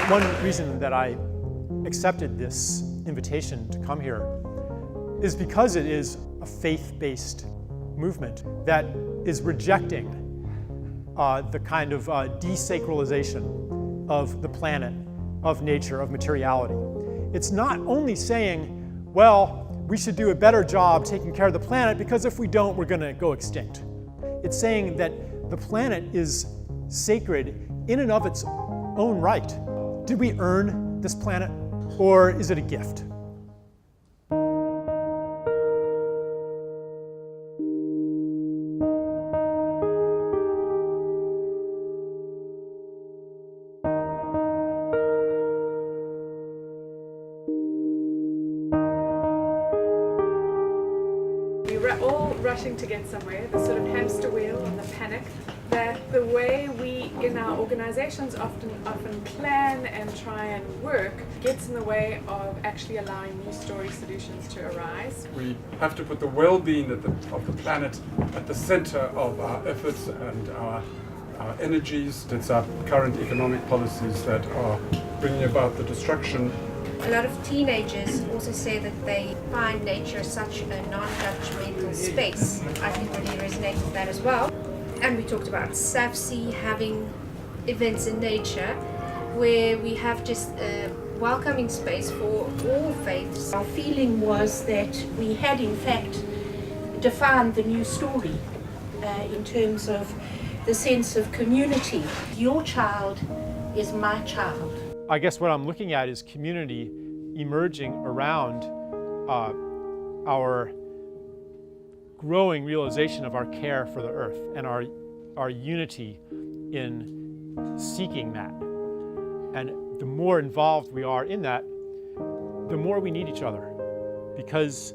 One reason that I accepted this invitation to come here is because it is a faith-based movement that is rejecting the kind of desacralization of the planet, of nature, of materiality. It's not only saying, well, we should do a better job taking care of the planet because if we don't, we're going to go extinct. It's saying that the planet is sacred in and of its own right. Did we earn this planet, or is it a gift? We were all rushing to get somewhere, the sort of hamster wheel and the panic, that the way we in our organizations often plan and try and work gets in the way of actually allowing new story solutions to arise. We have to put the well-being of the planet at the center of our efforts and our energies. It's our current economic policies that are bringing about the destruction. A lot of teenagers also say that they find nature such a non-judgmental space. I can really resonate with that as well. And we talked about SAFCEI having events in nature where we have just a welcoming space for all faiths. Our feeling was that we had in fact defined the new story in terms of the sense of community. Your child is my child. I guess what I'm looking at is community emerging around our growing realization of our care for the earth and our unity in seeking that. And the more involved we are in that, the more we need each other, because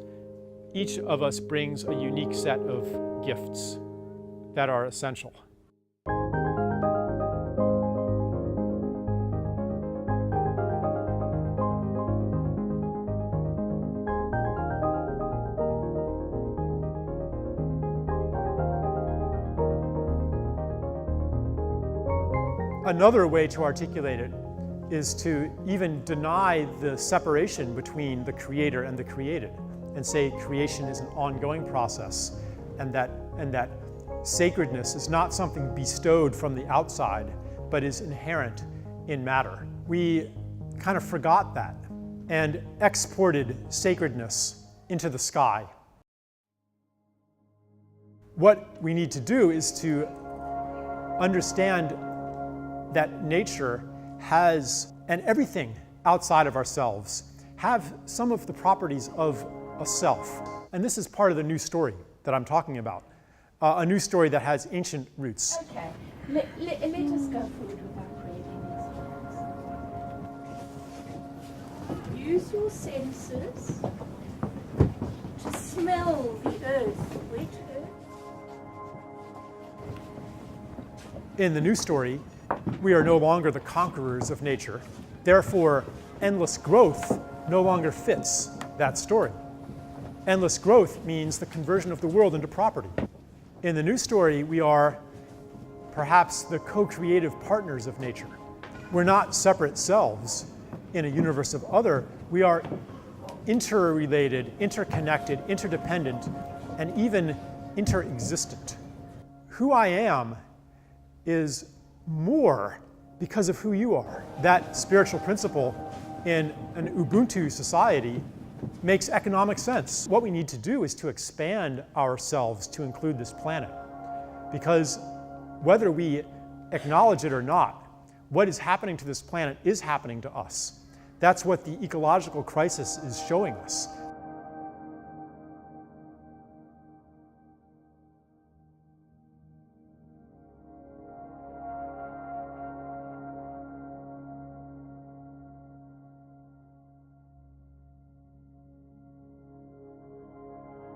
each of us brings a unique set of gifts that are essential. Another way to articulate it is to even deny the separation between the creator and the created, and say creation is an ongoing process, and that sacredness is not something bestowed from the outside, but is inherent in matter. We kind of forgot that and exported sacredness into the sky. What we need to do is to understand that nature has, and everything outside of ourselves, have some of the properties of a self. And this is part of the new story that I'm talking about. A new story that has ancient roots. Okay, let us go forward with our creating these. Use your senses to smell the earth, wet earth. In the new story, we are no longer the conquerors of nature. Therefore, endless growth no longer fits that story. Endless growth means the conversion of the world into property. In the new story, we are perhaps the co-creative partners of nature. We're not separate selves in a universe of other. We are interrelated, interconnected, interdependent, and even interexistent. Who I am is more because of who you are. That spiritual principle in an Ubuntu society makes economic sense. What we need to do is to expand ourselves to include this planet, because whether we acknowledge it or not, what is happening to this planet is happening to us. That's what the ecological crisis is showing us.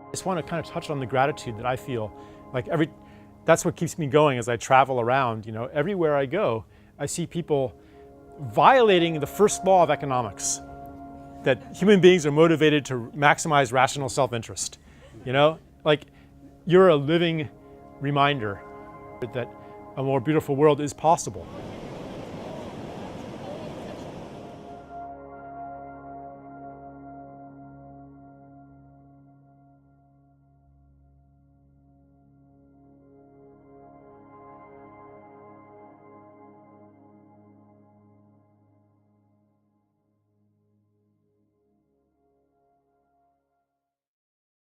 I just want to kind of touch on the gratitude that I feel. Like that's what keeps me going as I travel around. You know, everywhere I go, I see people violating the first law of economics, that human beings are motivated to maximize rational self-interest. You know, like you're a living reminder that a more beautiful world is possible.